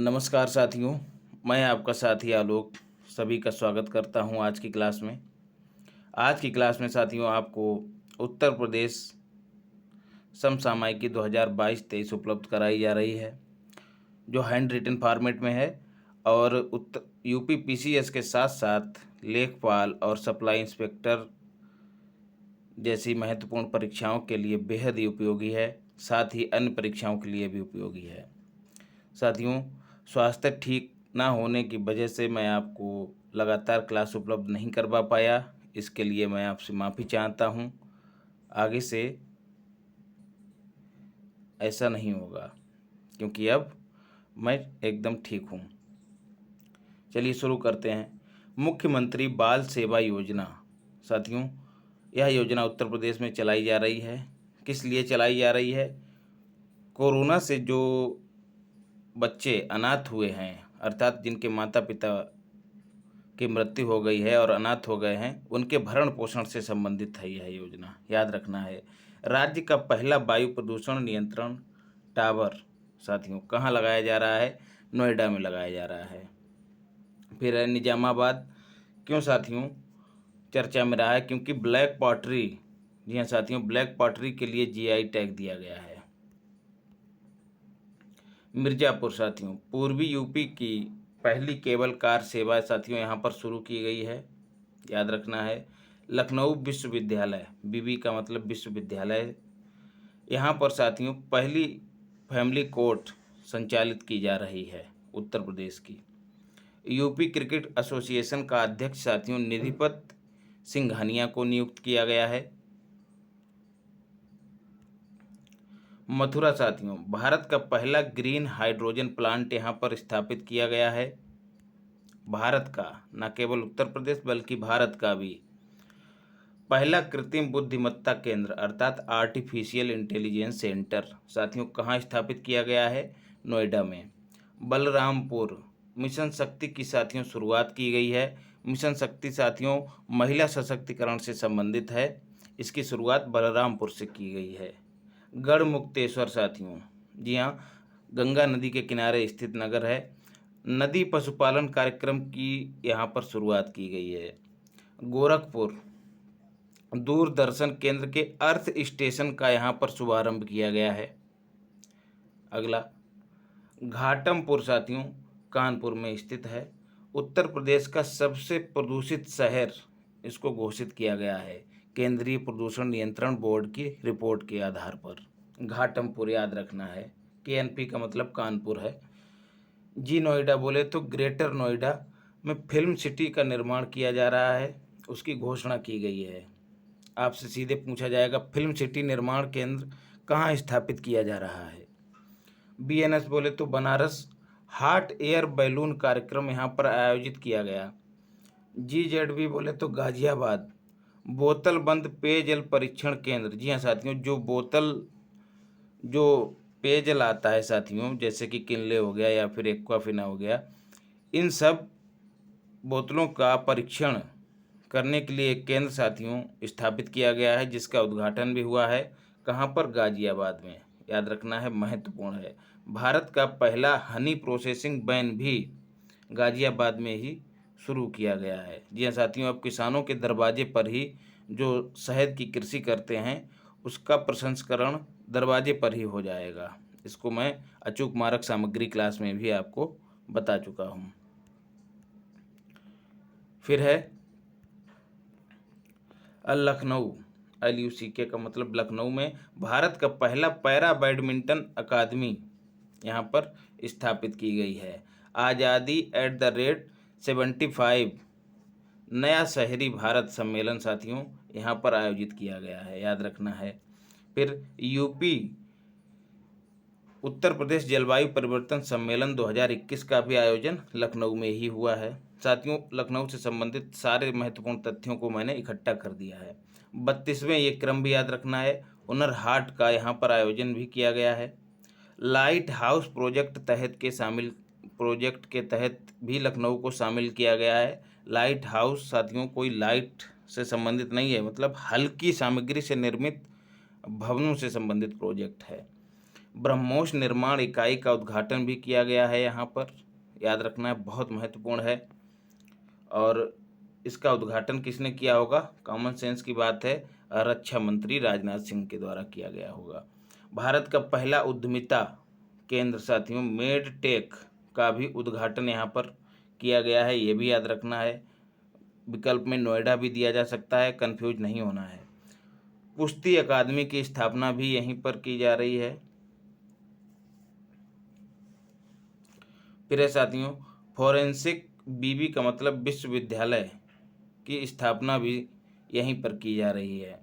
नमस्कार साथियों, मैं आपका साथी आलोक सभी का स्वागत करता हूं आज की क्लास में। आज की क्लास में साथियों आपको उत्तर प्रदेश समसामयिकी 2022-23 उपलब्ध कराई जा रही है, जो हैंड रिटन फॉर्मेट में है और उत्तर यूपी पीसीएस के साथ साथ लेखपाल और सप्लाई इंस्पेक्टर जैसी महत्वपूर्ण परीक्षाओं के लिए बेहद ही उपयोगी है, साथ ही अन्य परीक्षाओं के लिए भी उपयोगी है। साथियों, स्वास्थ्य ठीक ना होने की वजह से मैं आपको लगातार क्लास उपलब्ध नहीं करवा पाया, इसके लिए मैं आपसे माफ़ी चाहता हूँ। आगे से ऐसा नहीं होगा क्योंकि अब मैं एकदम ठीक हूँ। चलिए शुरू करते हैं। मुख्यमंत्री बाल सेवा योजना। साथियों, यह योजना उत्तर प्रदेश में चलाई जा रही है। किस लिए चलाई जा रही है? कोरोना से जो बच्चे अनाथ हुए हैं, अर्थात जिनके माता पिता की मृत्यु हो गई है और अनाथ हो गए हैं, उनके भरण पोषण से संबंधित है यह योजना, याद रखना है। राज्य का पहला वायु प्रदूषण नियंत्रण टावर साथियों कहाँ लगाया जा रहा है? नोएडा में लगाया जा रहा है। फिर है निजामाबाद। क्यों साथियों चर्चा में रहा है? क्योंकि ब्लैक पॉटरी, जी हाँ साथियों, ब्लैक पॉटरी के लिए जीआई टैग दिया गया है। मिर्ज़ापुर साथियों, पूर्वी यूपी की पहली केबल कार सेवा साथियों यहाँ पर शुरू की गई है, याद रखना है। लखनऊ विश्वविद्यालय, बीबी का मतलब विश्वविद्यालय, यहाँ पर साथियों पहली फैमिली कोर्ट संचालित की जा रही है उत्तर प्रदेश की। यूपी क्रिकेट एसोसिएशन का अध्यक्ष साथियों निधिपत सिंघानिया को नियुक्त किया गया है। मथुरा साथियों, भारत का पहला ग्रीन हाइड्रोजन प्लांट यहाँ पर स्थापित किया गया है। भारत का, न केवल उत्तर प्रदेश बल्कि भारत का भी पहला कृत्रिम बुद्धिमत्ता केंद्र अर्थात आर्टिफिशियल इंटेलिजेंस सेंटर साथियों कहाँ स्थापित किया गया है? नोएडा में। बलरामपुर मिशन शक्ति की साथियों शुरुआत की गई है। मिशन शक्ति साथियों महिला सशक्तिकरण से संबंधित है। इसकी शुरुआत बलरामपुर से की गई है। गढ़मुक्तेश्वर साथियों, जी हाँ, गंगा नदी के किनारे स्थित नगर है। नदी पशुपालन कार्यक्रम की यहाँ पर शुरुआत की गई है। गोरखपुर दूरदर्शन केंद्र के अर्थ स्टेशन का यहाँ पर शुभारंभ किया गया है। अगला घाटमपुर साथियों कानपुर में स्थित है। उत्तर प्रदेश का सबसे प्रदूषित शहर इसको घोषित किया गया है केंद्रीय प्रदूषण नियंत्रण बोर्ड की रिपोर्ट के आधार पर। घाटमपुर याद रखना है। केएनपी का मतलब कानपुर है। जी नोएडा बोले तो ग्रेटर नोएडा में फिल्म सिटी का निर्माण किया जा रहा है, उसकी घोषणा की गई है। आपसे सीधे पूछा जाएगा फिल्म सिटी निर्माण केंद्र कहाँ स्थापित किया जा रहा है? बीएनएस बोले तो बनारस हॉट एयर बैलून कार्यक्रम यहाँ पर आयोजित किया गया। जीजेडबी बोले तो गाजियाबाद बोतल बंद पेयजल परीक्षण केंद्र। जी हाँ साथियों, जो पेयजल आता है साथियों, जैसे कि किनले हो गया या फिर एक्वाफिना हो गया, इन सब बोतलों का परीक्षण करने के लिए एक केंद्र साथियों स्थापित किया गया है, जिसका उद्घाटन भी हुआ है। कहाँ पर? गाजियाबाद में, याद रखना है, महत्वपूर्ण है। भारत का पहला हनी प्रोसेसिंग वैन भी गाजियाबाद में ही शुरू किया गया है। जी हाँ साथियों, अब किसानों के दरवाजे पर ही जो शहद की कृषि करते हैं उसका प्रसंस्करण दरवाजे पर ही हो जाएगा। इसको मैं अचूक मारक सामग्री क्लास में भी आपको बता चुका हूँ। फिर है लखनऊ, LUCK का मतलब लखनऊ में भारत का पहला पैरा बैडमिंटन अकादमी यहाँ पर स्थापित की गई है। आज़ादी @75 नया शहरी भारत सम्मेलन साथियों यहाँ पर आयोजित किया गया है, याद रखना है। फिर यूपी उत्तर प्रदेश जलवायु परिवर्तन सम्मेलन 2021 का भी आयोजन लखनऊ में ही हुआ है। साथियों, लखनऊ से संबंधित सारे महत्वपूर्ण तथ्यों को मैंने इकट्ठा कर दिया है। 32वें ये क्रम भी याद रखना है। हुनर हाट का यहाँ पर आयोजन भी किया गया है। लाइट हाउस प्रोजेक्ट के तहत भी लखनऊ को शामिल किया गया है। लाइट हाउस साथियों कोई लाइट से संबंधित नहीं है, मतलब हल्की सामग्री से निर्मित भवनों से संबंधित प्रोजेक्ट है। ब्रह्मोस निर्माण इकाई का उद्घाटन भी किया गया है यहाँ पर, याद रखना है, बहुत महत्वपूर्ण है। और इसका उद्घाटन किसने किया होगा? कॉमन सेंस की बात है, रक्षा मंत्री राजनाथ सिंह के द्वारा किया गया होगा। भारत का पहला उद्यमिता केंद्र साथियों मेडटेक का भी उद्घाटन यहाँ पर किया गया है, ये भी याद रखना है। विकल्प में नोएडा भी दिया जा सकता है, कंफ्यूज नहीं होना है। कुश्ती अकादमी की स्थापना भी यहीं पर की जा रही है। फिर है साथियों फॉरेंसिक बीबी का मतलब विश्वविद्यालय की स्थापना भी यहीं पर की जा रही है,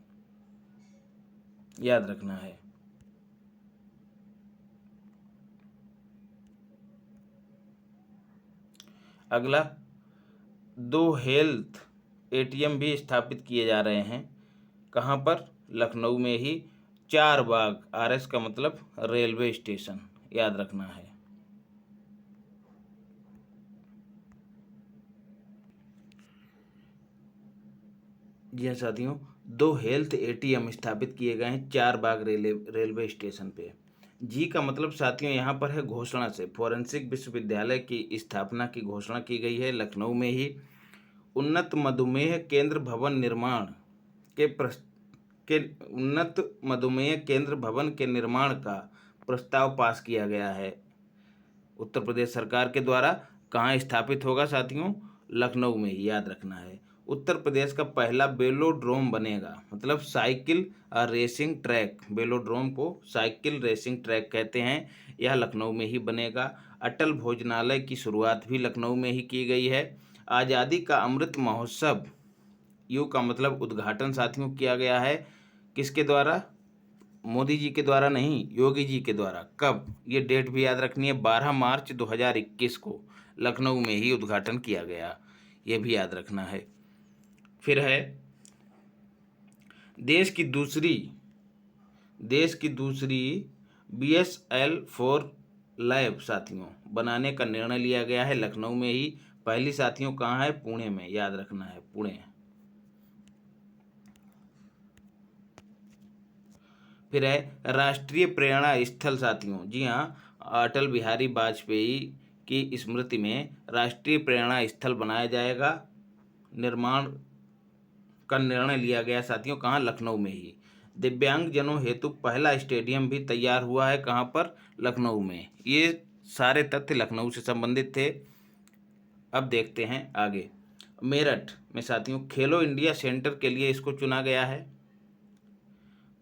याद रखना है। अगला 2 हेल्थ एटीएम भी स्थापित किए जा रहे हैं, कहाँ पर? लखनऊ में ही, 4 बाग, आरएस का मतलब रेलवे स्टेशन, याद रखना है। जी हाँ साथियों, 2 हेल्थ एटीएम स्थापित किए गए हैं 4 बाग रेलवे स्टेशन पे। जी का मतलब साथियों यहाँ पर है घोषणा से, फॉरेंसिक विश्वविद्यालय की स्थापना की घोषणा की गई है लखनऊ में ही। उन्नत मधुमेह केंद्र भवन निर्माण के उन्नत मधुमेह केंद्र भवन के निर्माण का प्रस्ताव पास किया गया है उत्तर प्रदेश सरकार के द्वारा। कहाँ स्थापित होगा साथियों? लखनऊ में ही, याद रखना है। उत्तर प्रदेश का पहला वेलोड्रोम बनेगा, मतलब साइकिल रेसिंग ट्रैक, वेलोड्रोम को साइकिल रेसिंग ट्रैक कहते हैं, यह लखनऊ में ही बनेगा। अटल भोजनालय की शुरुआत भी लखनऊ में ही की गई है। आज़ादी का अमृत महोत्सव, यू का मतलब उद्घाटन साथियों किया गया है, किसके द्वारा? मोदी जी के द्वारा नहीं, योगी जी के द्वारा। कब? ये डेट भी याद रखनी है, 12 मार्च 2021 को लखनऊ में ही उद्घाटन किया गया, ये भी याद रखना है। फिर है देश की दूसरी BSL-4 लैब साथियों बनाने का निर्णय लिया गया है लखनऊ में ही। पहली साथियों कहाँ है? पुणे में, याद रखना है, पुणे। फिर है राष्ट्रीय प्रेरणा स्थल साथियों, जी हाँ, अटल बिहारी वाजपेयी की स्मृति में राष्ट्रीय प्रेरणा स्थल बनाया जाएगा, निर्माण का निर्णय लिया गया साथियों, कहाँ? लखनऊ में ही। दिव्यांग जनों हेतु पहला स्टेडियम भी तैयार हुआ है, कहाँ पर? लखनऊ में। ये सारे तथ्य लखनऊ से संबंधित थे। अब देखते हैं आगे। मेरठ में साथियों खेलो इंडिया सेंटर के लिए इसको चुना गया है।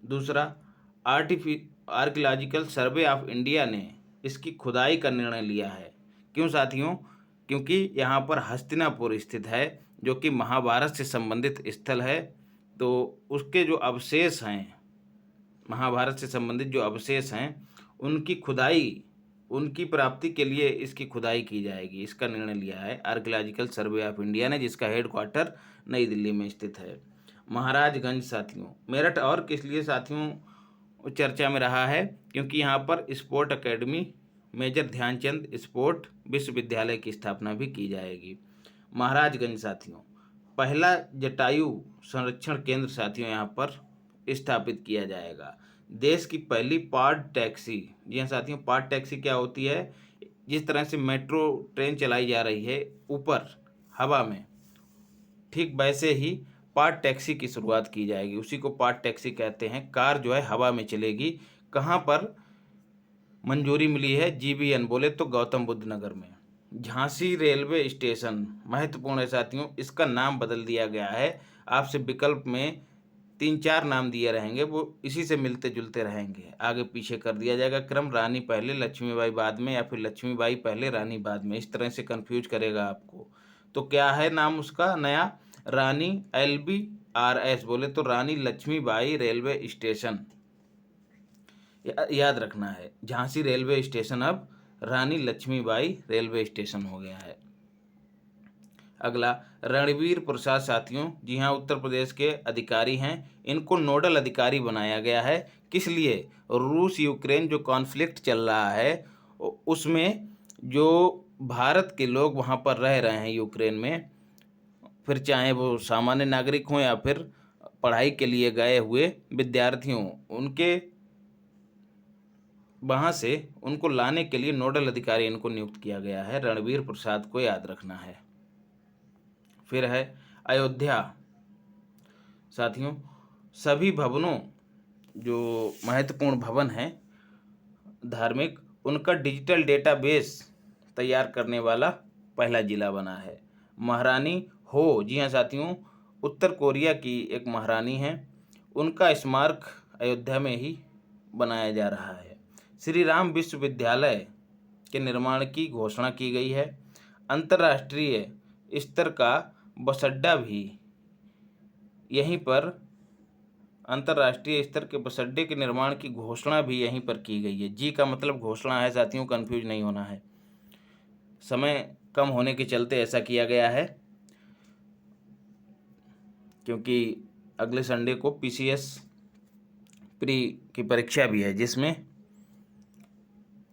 दूसरा, आर्कियोलॉजिकल सर्वे ऑफ इंडिया ने इसकी खुदाई का निर्णय लिया है। क्यों साथियों? क्योंकि यहाँ पर हस्तिनापुर स्थित है, जो कि महाभारत से संबंधित स्थल है, तो उसके जो अवशेष हैं, महाभारत से संबंधित जो अवशेष हैं, उनकी प्राप्ति के लिए इसकी खुदाई की जाएगी, इसका निर्णय लिया है आर्कियोलॉजिकल सर्वे ऑफ इंडिया ने, जिसका हेडक्वार्टर नई दिल्ली में स्थित है। महाराजगंज साथियों, मेरठ और किस लिए साथियों चर्चा में रहा है? क्योंकि यहाँ पर sport academy, major Dhyan Chand sport विश्वविद्यालय की स्थापना भी की जाएगी। महाराजगंज साथियों पहला जटायु संरक्षण केंद्र साथियों यहाँ पर स्थापित किया जाएगा। देश की पहली पार्ट टैक्सी, जी हाँ साथियों, पार्ट टैक्सी क्या होती है? जिस तरह से मेट्रो ट्रेन चलाई जा रही है ऊपर हवा में, ठीक वैसे ही पार्ट टैक्सी की शुरुआत की जाएगी, उसी को पार्ट टैक्सी कहते हैं। कार जो है हवा में चलेगी। कहाँ पर मंजूरी मिली है? GBN बोले तो गौतम बुद्ध नगर में। झांसी रेलवे स्टेशन महत्वपूर्ण है साथियों, इसका नाम बदल दिया गया है। आपसे विकल्प में 3-4 नाम दिए रहेंगे, वो इसी से मिलते जुलते रहेंगे, आगे पीछे कर दिया जाएगा क्रम, रानी पहले लक्ष्मीबाई बाद में, या फिर लक्ष्मीबाई पहले रानी बाद में, इस तरह से कंफ्यूज करेगा आपको। तो क्या है नाम उसका नया? रानी LBRS बोले तो रानी लक्ष्मीबाई रेलवे स्टेशन, याद रखना है। झांसी रेलवे स्टेशन अब रानी लक्ष्मीबाई रेलवे स्टेशन हो गया है। अगला रणवीर प्रसाद साथियों, जी हाँ, उत्तर प्रदेश के अधिकारी हैं, इनको नोडल अधिकारी बनाया गया है। किस लिए? रूस यूक्रेन जो कॉन्फ्लिक्ट चल रहा है उसमें जो भारत के लोग वहाँ पर रह रहे हैं यूक्रेन में, फिर चाहे वो सामान्य नागरिक हों या फिर पढ़ाई के लिए गए हुए विद्यार्थी हों, उनके वहाँ से उनको लाने के लिए नोडल अधिकारी इनको नियुक्त किया गया है, रणवीर प्रसाद को याद रखना है। फिर है अयोध्या। साथियों, सभी भवनों, जो महत्वपूर्ण भवन हैं धार्मिक, उनका डिजिटल डेटाबेस तैयार करने वाला पहला जिला बना है। महारानी हो, जी हाँ साथियों, उत्तर कोरिया की एक महारानी हैं, उनका स्मारक अयोध्या में ही बनाया जा रहा है। श्री राम विश्वविद्यालय के निर्माण की घोषणा की गई है। अंतर्राष्ट्रीय स्तर का बस अड्डा भी यहीं पर, अंतर्राष्ट्रीय स्तर के बस अड्डे के निर्माण की घोषणा भी यहीं पर की गई है। जी का मतलब घोषणा है साथियों, कंफ्यूज नहीं होना है। समय कम होने के चलते ऐसा किया गया है, क्योंकि अगले संडे को पीसीएस प्री की परीक्षा भी है, जिसमें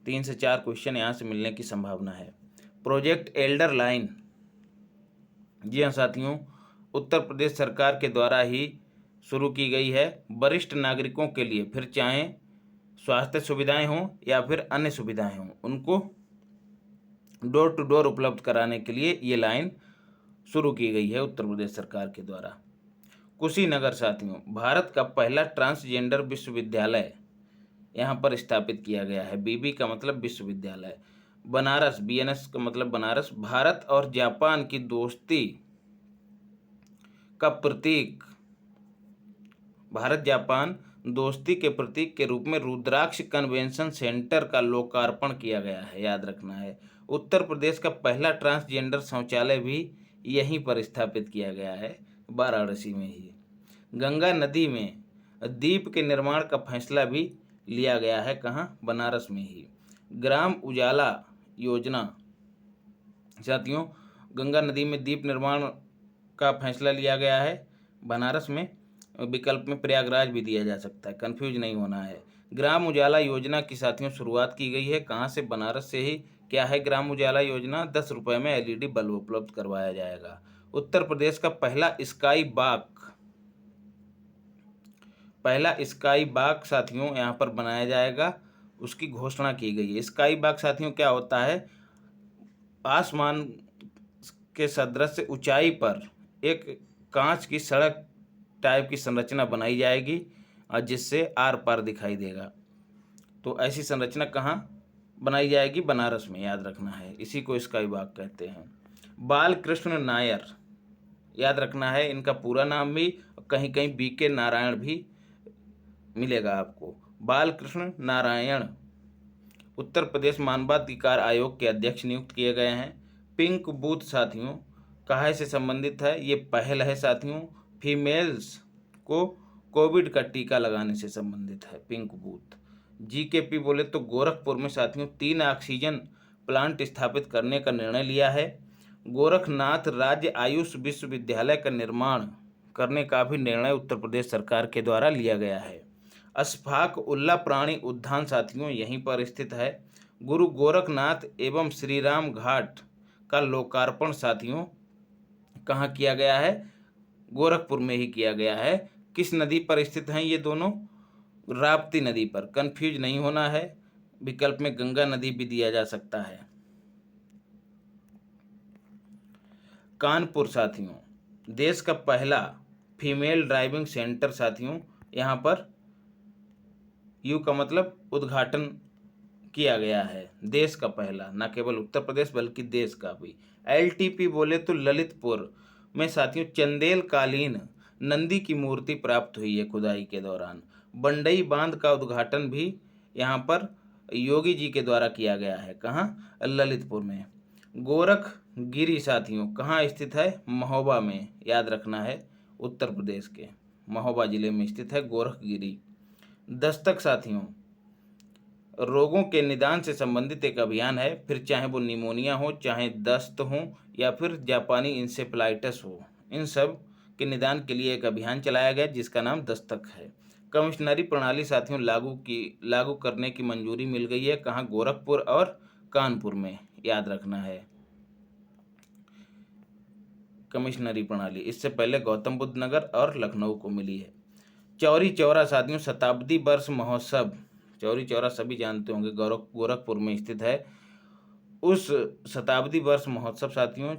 3 से 4 क्वेश्चन यहाँ से मिलने की संभावना है। प्रोजेक्ट एल्डर लाइन, जी हाँ साथियों, उत्तर प्रदेश सरकार के द्वारा ही शुरू की गई है। वरिष्ठ नागरिकों के लिए, फिर चाहे स्वास्थ्य सुविधाएं हों या फिर अन्य सुविधाएं हों, उनको डोर टू डोर उपलब्ध कराने के लिए ये लाइन शुरू की गई है उत्तर प्रदेश सरकार के द्वारा। कुशीनगर साथियों, भारत का पहला ट्रांसजेंडर विश्वविद्यालय यहाँ पर स्थापित किया गया है। बीबी का मतलब विश्वविद्यालय। बनारस, बीएनएस का मतलब बनारस, भारत और जापान की दोस्ती का प्रतीक, भारत जापान दोस्ती के प्रतीक के रूप में रुद्राक्ष कन्वेंशन सेंटर का लोकार्पण किया गया है, याद रखना है। उत्तर प्रदेश का पहला ट्रांसजेंडर शौचालय भी यहीं पर स्थापित किया गया है, वाराणसी में ही। गंगा नदी में द्वीप के निर्माण का फैसला भी लिया गया है, कहाँ? बनारस में ही। ग्राम उजाला योजना, साथियों, गंगा नदी में द्वीप निर्माण का फैसला लिया गया है बनारस में। विकल्प में प्रयागराज भी दिया जा सकता है, कंफ्यूज नहीं होना है। ग्राम उजाला योजना की साथियों शुरुआत की गई है, कहाँ से? बनारस से ही। क्या है ग्राम उजाला योजना? 10 रुपये में एलईडी बल्ब उपलब्ध करवाया जाएगा। उत्तर प्रदेश का पहला स्काई बाग साथियों यहाँ पर बनाया जाएगा, उसकी घोषणा की गई है। स्काई बाग साथियों क्या होता है? आसमान के सदृश ऊंचाई पर एक कांच की सड़क टाइप की संरचना बनाई जाएगी और जिससे आर पार दिखाई देगा। तो ऐसी संरचना कहाँ बनाई जाएगी? बनारस में, याद रखना है। इसी को स्काई बाग कहते हैं। बालकृष्ण नायर, याद रखना है इनका पूरा नाम भी, कहीं कहीं बीके नारायण भी मिलेगा आपको। बालकृष्ण नारायण उत्तर प्रदेश मानवाधिकार आयोग के अध्यक्ष नियुक्त किए गए हैं। पिंक बूथ साथियों कहाँ से संबंधित है? ये पहल है साथियों, फीमेल्स को कोविड का टीका लगाने से संबंधित है पिंक बूथ। जीकेपी बोले तो गोरखपुर में साथियों 3 ऑक्सीजन प्लांट स्थापित करने का निर्णय लिया है। गोरखनाथ राज्य आयुष विश्वविद्यालय का निर्माण करने का भी निर्णय उत्तर प्रदेश सरकार के द्वारा लिया गया है। अशफाक उल्ला प्राणी उद्यान साथियों यहीं पर स्थित है। गुरु गोरखनाथ एवं श्री राम घाट का लोकार्पण साथियों कहाँ किया गया है? गोरखपुर में ही किया गया है। किस नदी पर स्थित हैं ये दोनों? राप्ती नदी पर, कंफ्यूज नहीं होना है। विकल्प में गंगा नदी भी दिया जा सकता है। कानपुर साथियों, देश का पहला फीमेल ड्राइविंग सेंटर साथियों यहाँ पर, यू का मतलब उद्घाटन किया गया है। देश का पहला, न केवल उत्तर प्रदेश बल्कि देश का भी। एलटीपी बोले तो ललितपुर में साथियों चंदेल कालीन नंदी की मूर्ति प्राप्त हुई है खुदाई के दौरान। बंडई बांध का उद्घाटन भी यहाँ पर योगी जी के द्वारा किया गया है, कहाँ? ललितपुर में। गोरखगिरी साथियों कहाँ स्थित है? महोबा में, याद रखना है। उत्तर प्रदेश के महोबा जिले में स्थित है गोरखगिरी। दस्तक साथियों रोगों के निदान से संबंधित एक अभियान है, फिर चाहे वो निमोनिया हो, चाहे दस्त हो या फिर जापानी इंसेफ्लाइटिस हो, इन सब के निदान के लिए एक अभियान चलाया गया जिसका नाम दस्तक है। कमिश्नरी प्रणाली साथियों लागू करने की मंजूरी मिल गई है, कहाँ? गोरखपुर और कानपुर में, याद रखना है कमिश्नरी प्रणाली। इससे पहले गौतम बुद्ध नगर और लखनऊ को मिली है। चौरी चौरा साथियों शताब्दी वर्ष महोत्सव चौरी चौरा सभी जानते होंगे, गोरखपुर में स्थित है। उस शताब्दी वर्ष महोत्सव साथियों,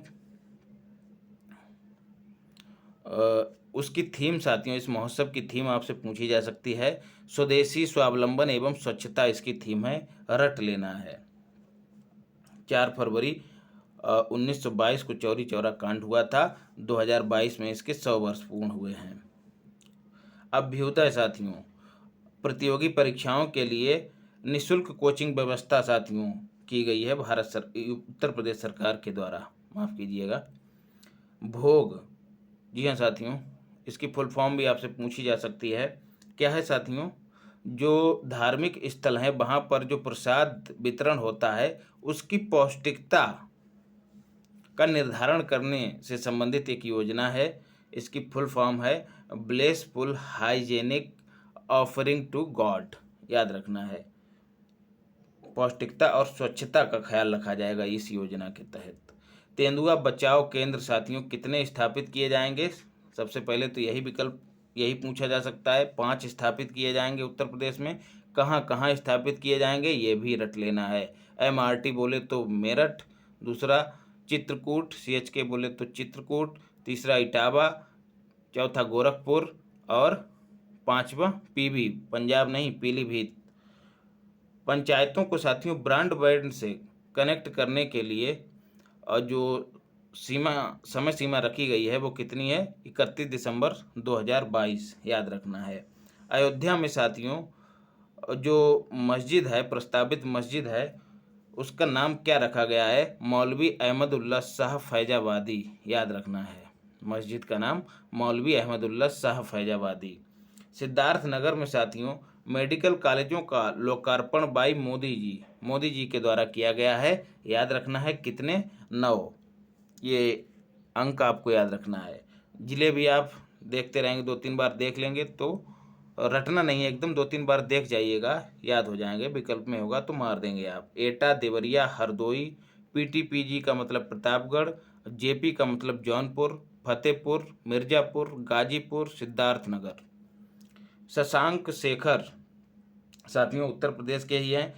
उसकी थीम साथियों, इस महोत्सव की थीम आपसे पूछी जा सकती है। स्वदेशी, स्वावलंबन एवं स्वच्छता इसकी थीम है, रट लेना है। 4 फरवरी 1922 को चौरी चौरा कांड हुआ था। 2022 में इसके 100 वर्ष पूर्ण हुए हैं। अभ्युदय साथियों, प्रतियोगी परीक्षाओं के लिए निःशुल्क कोचिंग व्यवस्था साथियों की गई है उत्तर प्रदेश सरकार के द्वारा, माफ़ कीजिएगा। भोग, जी हाँ साथियों, इसकी फुल फॉर्म भी आपसे पूछी जा सकती है। क्या है साथियों? जो धार्मिक स्थल है वहाँ पर जो प्रसाद वितरण होता है उसकी पौष्टिकता का निर्धारण करने से संबंधित एक योजना है। इसकी फुल फॉर्म है blessful hygienic offering to God, याद रखना है। पौष्टिकता और स्वच्छता का ख्याल रखा जाएगा इस योजना के तहत। तेंदुआ बचाव केंद्र साथियों कितने स्थापित किए जाएंगे? सबसे पहले तो यही पूछा जा सकता है। 5 स्थापित किए जाएंगे उत्तर प्रदेश में। कहाँ कहाँ स्थापित किए जाएंगे ये भी रट लेना है। MRT बोले तो मेरठ, दूसरा चित्रकूट, CHK बोले तो चित्रकूट, तीसरा इटावा, चौथा गोरखपुर और 5वां PB, पंजाब नहीं पीलीभीत। पंचायतों को साथियों ब्रॉडबैंड से कनेक्ट करने के लिए और जो समय सीमा रखी गई है वो कितनी है? 31 दिसंबर 2022, याद रखना है। अयोध्या में साथियों जो मस्जिद है, प्रस्तावित मस्जिद है, उसका नाम क्या रखा गया है? मौलवी अहमदुल्ला शाह फैजाबादी, याद रखना है। मस्जिद का नाम मौलवी अहमदुल्ला शाह फैजाबादी। सिद्धार्थनगर में साथियों मेडिकल कॉलेजों का लोकार्पण बाई मोदी जी के द्वारा किया गया है, याद रखना है। कितने? 9। ये अंक आपको याद रखना है। जिले भी आप देखते रहेंगे, 2-3 बार देख लेंगे तो रटना नहीं है, एकदम 2-3 बार देख जाइएगा, याद हो जाएंगे। विकल्प में होगा तो मार देंगे आप। एटा, देवरिया, हरदोई। PTPG का मतलब प्रतापगढ़, JP का मतलब जौनपुर, फतेहपुर, मिर्ज़ापुर, गाजीपुर, सिद्धार्थनगर। शशांक शेखर साथियों उत्तर प्रदेश के ही हैं।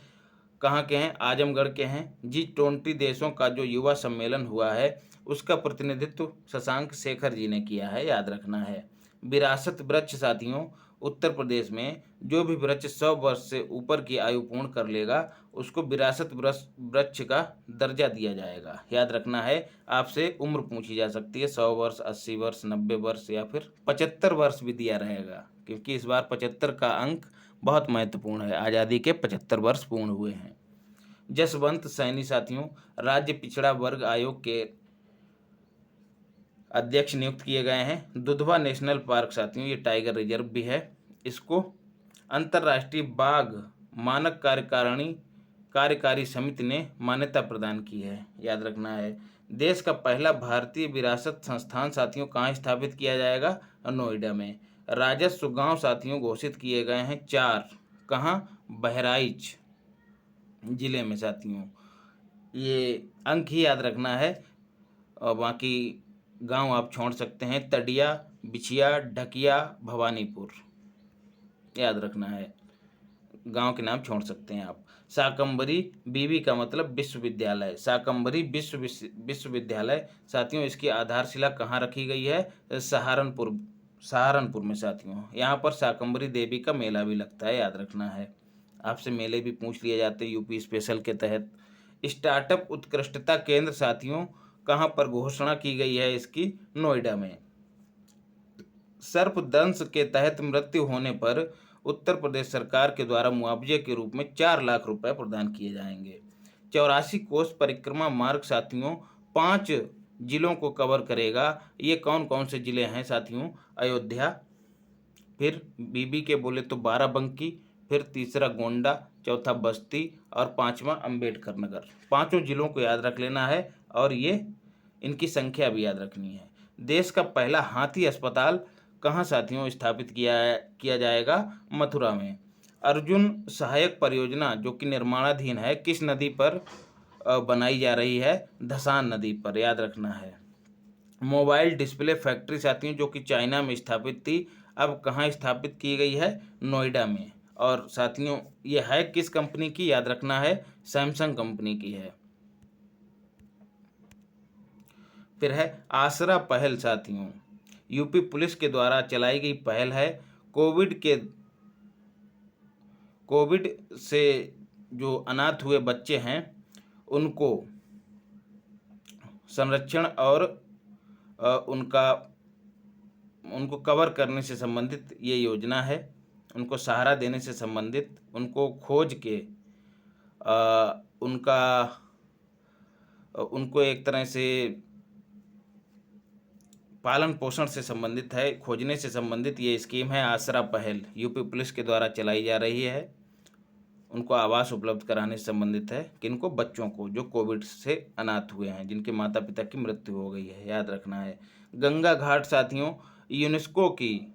कहाँ के हैं? आजमगढ़ के हैं। G20 देशों का जो युवा सम्मेलन हुआ है उसका प्रतिनिधित्व शशांक शेखर जी ने किया है, याद रखना है। विरासत वृक्ष साथियों उत्तर प्रदेश में जो भी वृक्ष 100 वर्ष से ऊपर की आयु पूर्ण कर लेगा उसको विरासत वृक्ष का दर्जा दिया जाएगा, याद रखना है। आपसे उम्र पूछी जा सकती है, 100 वर्ष, 80 वर्ष, 90 वर्ष या फिर 75 वर्ष भी दिया रहेगा, क्योंकि इस बार 75 का अंक बहुत महत्वपूर्ण है। आज़ादी के 75 वर्ष पूर्ण हुए हैं। जसवंत सैनी साथियों राज्य पिछड़ा वर्ग आयोग के अध्यक्ष नियुक्त किए गए हैं। दुधवा नेशनल पार्क साथियों ये टाइगर रिजर्व भी है। इसको अंतर्राष्ट्रीय बाघ मानक कार्यकारी समिति ने मान्यता प्रदान की है, याद रखना है। देश का पहला भारतीय विरासत संस्थान साथियों कहाँ स्थापित किया जाएगा? नोएडा में। राजस्व गांव साथियों घोषित किए गए हैं 4। कहाँ? बहराइच जिले में साथियों। ये अंक ही याद रखना है और बाकी गांव आप छोड़ सकते हैं। तडिया, बिछिया, ढकिया, भवानीपुर, याद रखना है। गांव के नाम छोड़ सकते हैं आप। शाकंभरी बीबी का मतलब विश्वविद्यालय। शाकंभरी विश्वविद्यालय साथियों इसकी आधारशिला कहाँ रखी गई है? सहारनपुर में साथियों। यहाँ पर शाकंभरी देवी का मेला भी लगता है, याद रखना है। आपसे मेले भी पूछ लिए जाते हैं यूपी स्पेशल के तहत। स्टार्टअप उत्कृष्टता केंद्र साथियों कहाँ पर घोषणा की गई है इसकी? नोएडा में। सर्पदंश के तहत मृत्यु होने पर उत्तर प्रदेश सरकार के द्वारा मुआवजे के रूप में 4 लाख रुपए प्रदान किए जाएंगे। 84 कोस परिक्रमा मार्ग साथियों 5 जिलों को कवर करेगा। ये कौन कौन से जिले हैं साथियों? अयोध्या, फिर बीबी के बोले तो बाराबंकी, फिर तीसरा गोंडा, चौथा बस्ती और 5वां अम्बेडकर नगर। 5 जिलों को याद रख लेना है और ये इनकी संख्या भी याद रखनी है। देश का पहला हाथी अस्पताल कहाँ साथियों स्थापित किया जाएगा? मथुरा में। अर्जुन सहायक परियोजना जो कि निर्माणाधीन है किस नदी पर बनाई जा रही है? धसान नदी पर, याद रखना है। मोबाइल डिस्प्ले फैक्ट्री साथियों जो कि चाइना में स्थापित थी अब कहाँ स्थापित की गई है? नोएडा में। और साथियों ये है किस कंपनी की, याद रखना है सैमसंग कंपनी की है। फिर है आसरा पहल साथियों, यूपी पुलिस के द्वारा चलाई गई पहल है। कोविड से जो अनाथ हुए बच्चे हैं उनको संरक्षण और उनको कवर करने से संबंधित ये योजना है। उनको सहारा देने से संबंधित, उनको खोज के उनको एक तरह से पालन पोषण से संबंधित है, खोजने से संबंधित ये स्कीम है। आसरा पहल यूपी पुलिस के द्वारा चलाई जा रही है। उनको आवास उपलब्ध कराने से संबंधित है। किनको, बच्चों को जो कोविड से अनाथ हुए हैं, जिनके माता पिता की मृत्यु हो गई है, याद रखना है। गंगा घाट साथियों यूनेस्को की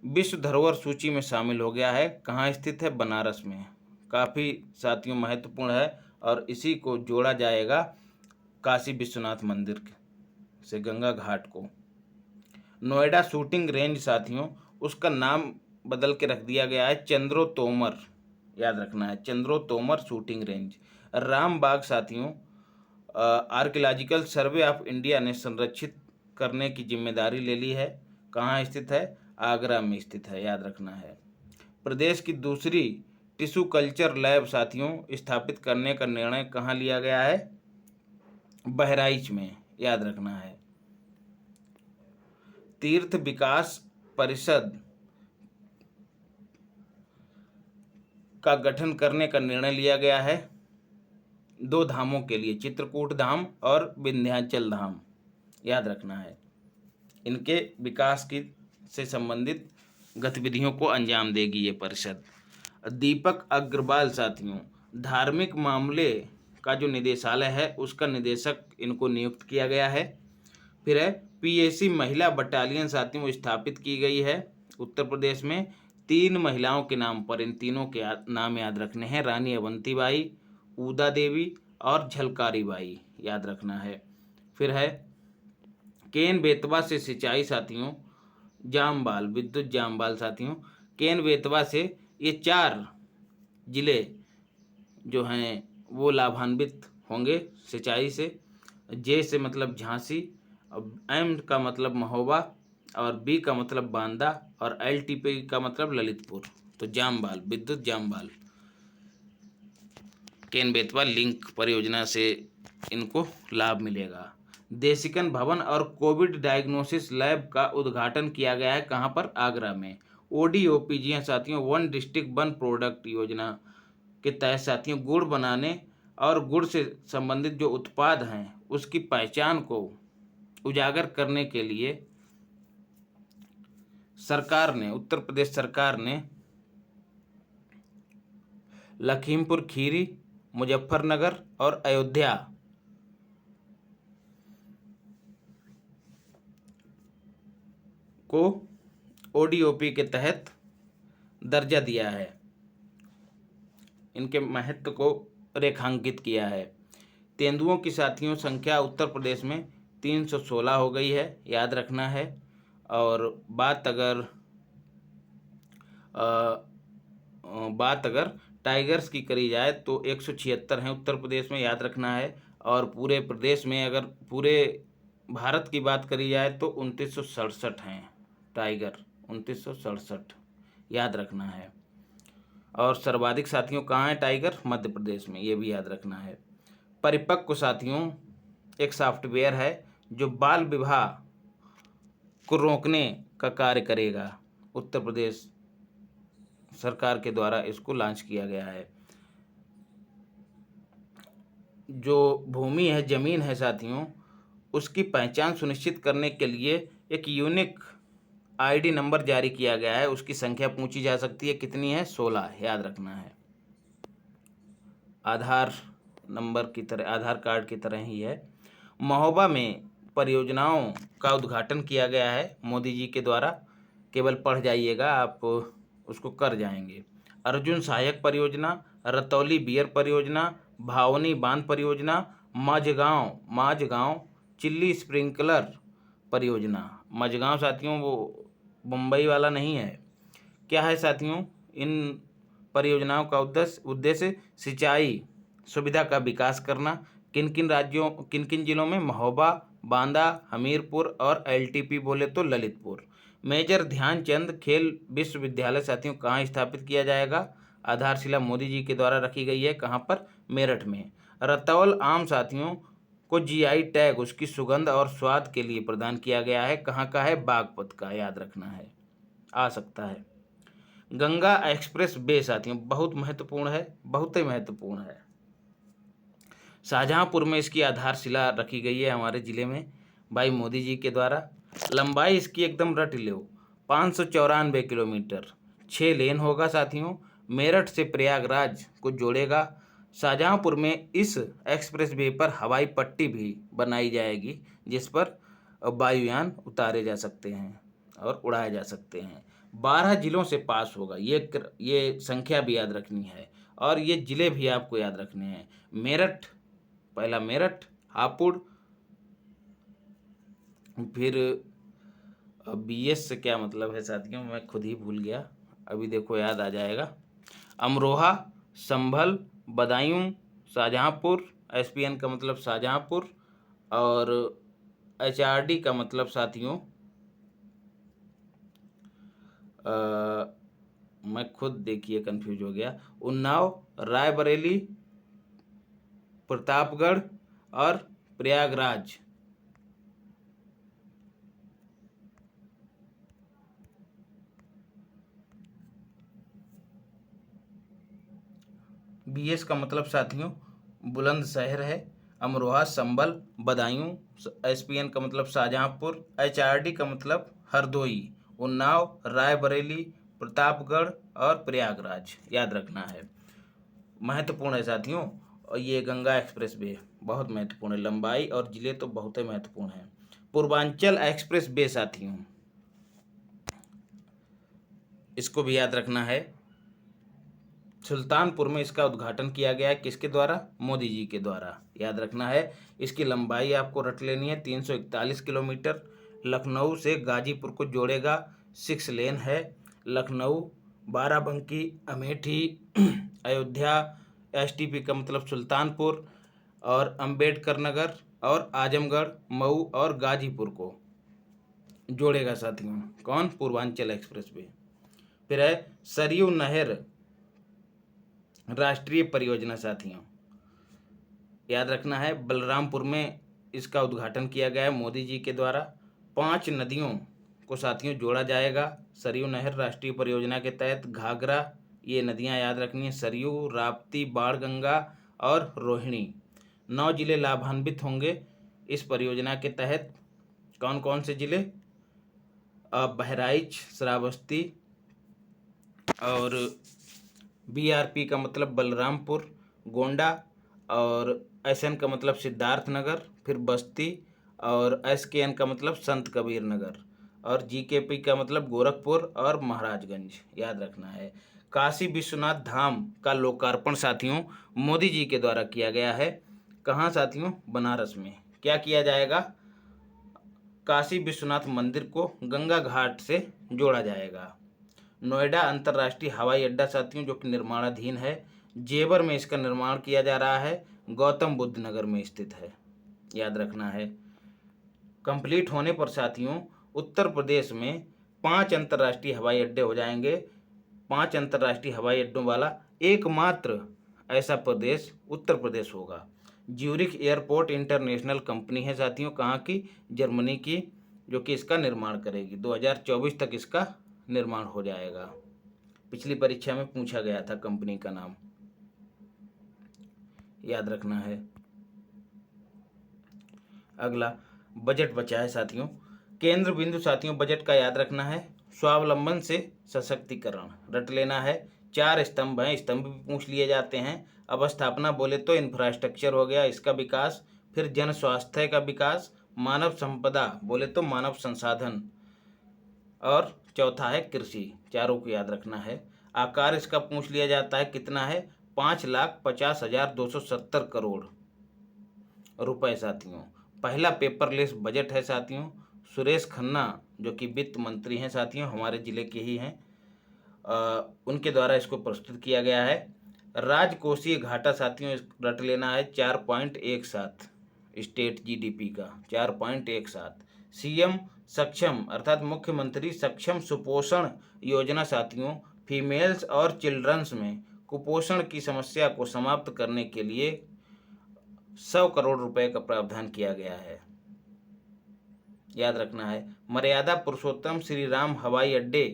विश्व धरोहर सूची में शामिल हो गया है। कहाँ स्थित है, बनारस में। काफ़ी साथियों महत्वपूर्ण है और इसी को जोड़ा जाएगा काशी विश्वनाथ मंदिर से, गंगा घाट को। नोएडा शूटिंग रेंज साथियों उसका नाम बदल के रख दिया गया है चंद्रो तोमर, याद रखना है चंद्रो तोमर शूटिंग रेंज। रामबाग साथियों आर्कियोलॉजिकल सर्वे ऑफ इंडिया ने संरक्षित करने की जिम्मेदारी ले ली है। कहाँ स्थित है, आगरा में स्थित है, याद रखना है। प्रदेश की दूसरी टिश्यू कल्चर लैब साथियों स्थापित करने का निर्णय कहाँ लिया गया है, बहराइच में, याद रखना है। तीर्थ विकास परिषद का गठन करने का निर्णय लिया गया है 2 धामों के लिए, चित्रकूट धाम और विंध्याचल धाम, याद रखना है। इनके विकास की से संबंधित गतिविधियों को अंजाम देगी ये परिषद। दीपक अग्रवाल साथियों धार्मिक मामले का जो निदेशालय है उसका निदेशक इनको नियुक्त किया गया है। फिर है पीएसी महिला बटालियन साथियों स्थापित की गई है उत्तर प्रदेश में। 3 महिलाओं के नाम पर, इन तीनों के नाम याद रखने हैं, रानी अवंतीबाई, उदा देवी और झलकारी बाई, याद रखना है। फिर है केन बेतवा से सिंचाई साथियों, जामबाल विद्युत जामबाल साथियों, केन बेतवा से ये 4 जिले जो हैं वो लाभान्वित होंगे सिंचाई से। जे से मतलब झांसी, एम का मतलब महोबा और बी का मतलब बांदा और एलटीपी का मतलब ललितपुर। तो जामबाल विद्युत जामबाल केन बेतवा लिंक परियोजना से इनको लाभ मिलेगा। देसिकन भवन और कोविड डायग्नोसिस लैब का उद्घाटन किया गया है कहाँ पर, आगरा में। ओडीओपी जी हाँ साथियों, 1 डिस्ट्रिक्ट 1 प्रोडक्ट योजना के तहत साथियों गुड़ बनाने और गुड़ से संबंधित जो उत्पाद हैं उसकी पहचान को उजागर करने के लिए सरकार ने, उत्तर प्रदेश सरकार ने लखीमपुर खीरी, मुजफ्फरनगर और अयोध्या को ओडीओपी के तहत दर्जा दिया है, इनके महत्व को रेखांकित किया है। तेंदुओं की साथियों संख्या उत्तर प्रदेश में 316 हो गई है, याद रखना है। और बात अगर टाइगर्स की करी जाए तो 176 हैं उत्तर प्रदेश में, याद रखना है। और पूरे प्रदेश में अगर पूरे भारत की बात करी जाए तो 2967 हैं टाइगर, 2967, याद रखना है। और सर्वाधिक साथियों कहाँ है टाइगर, मध्य प्रदेश में, ये भी याद रखना है। परिपक्व साथियों एक सॉफ्टवेयर है जो बाल विवाह को रोकने का कार्य करेगा। उत्तर प्रदेश सरकार के द्वारा इसको लॉन्च किया गया है। जो भूमि है, जमीन है साथियों, उसकी पहचान सुनिश्चित करने के लिए एक यूनिक आईडी नंबर जारी किया गया है। उसकी संख्या पूछी जा सकती है, कितनी है, 16, याद रखना है। आधार नंबर की तरह, आधार कार्ड की तरह ही है। महोबा में परियोजनाओं का उद्घाटन किया गया है मोदी जी के द्वारा, केवल पढ़ जाइएगा, आप उसको कर जाएंगे। अर्जुन सहायक परियोजना, रतौली बियर परियोजना, भावनी बांध परियोजना, माझगांव चिल्ली स्प्रिंकलर परियोजना। माझगांव साथियों वो मुंबई वाला नहीं है, क्या है साथियों, इन परियोजनाओं का उद्देश्य सिंचाई सुविधा का विकास करना। किन किन जिलों में? महोबा, बांदा, हमीरपुर और एलटीपी बोले तो ललितपुर। मेजर ध्यानचंद खेल विश्वविद्यालय साथियों कहाँ स्थापित किया जाएगा? आधारशिला मोदी जी के द्वारा रखी गई है। कहाँ पर? मेरठ में। रतौल आम साथियों को जीआई टैग उसकी सुगंध और स्वाद के लिए प्रदान किया गया है। कहाँ का है? बागपत का, याद रखना है, आ सकता है। गंगा एक्सप्रेस वे साथियों बहुत महत्वपूर्ण है, बहुत ही महत्वपूर्ण है। शाहजहांपुर में इसकी आधारशिला रखी गई है हमारे जिले में भाई मोदी जी के द्वारा। लंबाई इसकी एकदम रट लो 594 किलोमीटर, 6 लेन होगा साथियों। मेरठ से प्रयागराज को जोड़ेगा। शाहजहांपुर में इस एक्सप्रेस वे पर हवाई पट्टी भी बनाई जाएगी जिस पर वायुयान उतारे जा सकते हैं और उड़ाए जा सकते हैं। 12 जिलों से पास होगा, ये संख्या भी याद रखनी है और ये जिले भी आपको याद रखने हैं। मेरठ, पहला मेरठ, हापुड़, फिर बीएस से क्या मतलब है साथियों, मैं खुद ही भूल गया, अभी देखो याद आ जाएगा। अमरोहा, संभल, बदायूं, शाहजहांपुर, एसपीएन का मतलब शाहजहांपुर, और एचआरडी का मतलब साथियों मैं खुद देखिए कंफ्यूज हो गया। उन्नाव, रायबरेली, प्रतापगढ़ और प्रयागराज। बीएस का मतलब साथियों बुलंदशहर है। अमरोहा, संभल, बदायूं, एसपीएन का मतलब शाहजहांपुर, एचआरडी का मतलब हरदोई, उन्नाव, रायबरेली, प्रतापगढ़ और प्रयागराज, याद रखना है। महत्वपूर्ण है साथियों, और ये गंगा एक्सप्रेस वे बहुत महत्वपूर्ण है। लंबाई और जिले तो बहुत ही महत्वपूर्ण है। पूर्वांचल एक्सप्रेस वे साथियों इसको भी याद रखना है। सुल्तानपुर में इसका उद्घाटन किया गया है, किसके द्वारा? मोदी जी के द्वारा, याद रखना है। इसकी लंबाई आपको रट लेनी है 341 किलोमीटर। लखनऊ से गाजीपुर को जोड़ेगा, 6 लेन है। लखनऊ, बाराबंकी, अमेठी, अयोध्या, एसटीपी का मतलब सुल्तानपुर, और अंबेडकर नगर और आजमगढ़, मऊ और गाजीपुर को जोड़ेगा साथियों। कौन? Purvanchal express way. फिर है सरयू नहर राष्ट्रीय परियोजना साथियों, याद रखना है। बलरामपुर में इसका उद्घाटन किया गया है मोदी जी के द्वारा। 5 नदियों को साथियों जोड़ा जाएगा सरयू नहर राष्ट्रीय परियोजना के तहत। घाघरा, ये नदियां याद रखनी है, सरयू, राप्ती, बाणगंगा और रोहिणी। 9 जिले लाभान्वित होंगे इस परियोजना के तहत। कौन कौन से जिले? बहराइच, श्रावस्ती, और बीआरपी का मतलब बलरामपुर, गोंडा, और एसएन का मतलब सिद्धार्थनगर, फिर बस्ती, और एसकेएन का मतलब संत कबीर नगर, और जीकेपी का मतलब गोरखपुर और महाराजगंज, याद रखना है। काशी विश्वनाथ धाम का लोकार्पण साथियों मोदी जी के द्वारा किया गया है। कहाँ साथियों? बनारस में। क्या किया जाएगा? काशी विश्वनाथ मंदिर को गंगा घाट से जोड़ा जाएगा। नोएडा अंतर्राष्ट्रीय हवाई अड्डा साथियों जो कि निर्माणाधीन है, जेवर में इसका निर्माण किया जा रहा है, गौतम बुद्ध नगर में स्थित है, याद रखना है। कंप्लीट होने पर साथियों उत्तर प्रदेश में 5 अंतर्राष्ट्रीय हवाई अड्डे हो जाएंगे। 5 अंतर्राष्ट्रीय हवाई अड्डों वाला एकमात्र ऐसा प्रदेश उत्तर प्रदेश होगा। ज्यूरिख एयरपोर्ट इंटरनेशनल कंपनी है साथियों, कहाँ की? जर्मनी की, जो कि इसका निर्माण करेगी। 2024 तक इसका निर्माण हो जाएगा। पिछली परीक्षा में पूछा गया था कंपनी का नाम, याद रखना है। अगला बजट बचा है साथियों। केंद्र बिंदु साथियों बजट का याद रखना है। स्वावलंबन से सशक्तिकरण, रट लेना है। 4 स्तंभ हैं, स्तंभ भी पूछ लिए जाते हैं। अवस्थापना बोले तो इंफ्रास्ट्रक्चर हो गया, इसका विकास। फिर जन स्वास्थ्य का विकास। मानव संपदा बोले तो मानव संसाधन, और चौथा है कृषि। चारों को याद रखना है। आकार इसका पूछ लिया जाता है, कितना है? 5,50,270 करोड़ रुपए साथियों। पहला पेपरलेस बजट है साथियों। सुरेश खन्ना जो कि वित्त मंत्री हैं साथियों, हमारे जिले के ही हैं, उनके द्वारा इसको प्रस्तुत किया गया है। राजकोषीय घाटा साथियों रट लेना है 4.17 स्टेट जीडीपी का 4.17। सीएम सक्षम अर्थात मुख्यमंत्री सक्षम सुपोषण योजना साथियों फीमेल्स और चिल्ड्रंस में कुपोषण की समस्या को समाप्त करने के लिए 100 करोड़ रुपए का प्रावधान किया गया है। याद रखना है। मर्यादा पुरुषोत्तम श्री राम हवाई अड्डे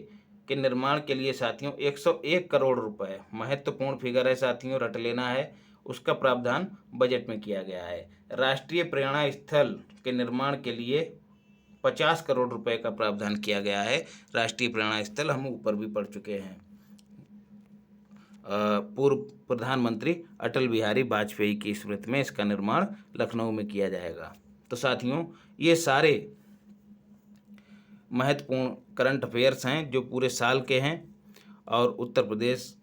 के निर्माण के लिए साथियों 101 करोड़ रुपए महत्वपूर्ण फिगर है साथियों, रट लेना है। उसका प्रावधान बजट में किया गया है। राष्ट्रीय प्रेरणा स्थल के निर्माण के लिए 50 करोड़ रुपए का प्रावधान किया गया है। राष्ट्रीय प्रेरणा स्थल हम ऊपर भी पढ़ चुके हैं। पूर्व प्रधानमंत्री अटल बिहारी वाजपेयी की स्मृति में इसका निर्माण लखनऊ में किया जाएगा। तो साथियों ये सारे महत्वपूर्ण करंट अफेयर्स हैं जो पूरे साल के हैं और उत्तर प्रदेश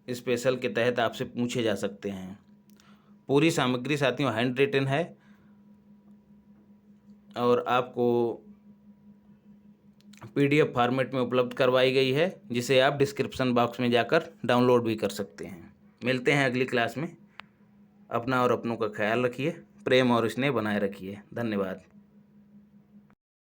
स्पेशल के तहत आपसे पूछे जा सकते हैं। पूरी सामग्री साथियों हैंड रिटन है और आपको पीडीएफ फॉर्मेट में उपलब्ध करवाई गई है, जिसे आप डिस्क्रिप्शन बॉक्स में जाकर डाउनलोड भी कर सकते हैं। मिलते हैं अगली क्लास में। अपना और अपनों का ख्याल रखिए, प्रेम और स्नेह बनाए रखिए। धन्यवाद।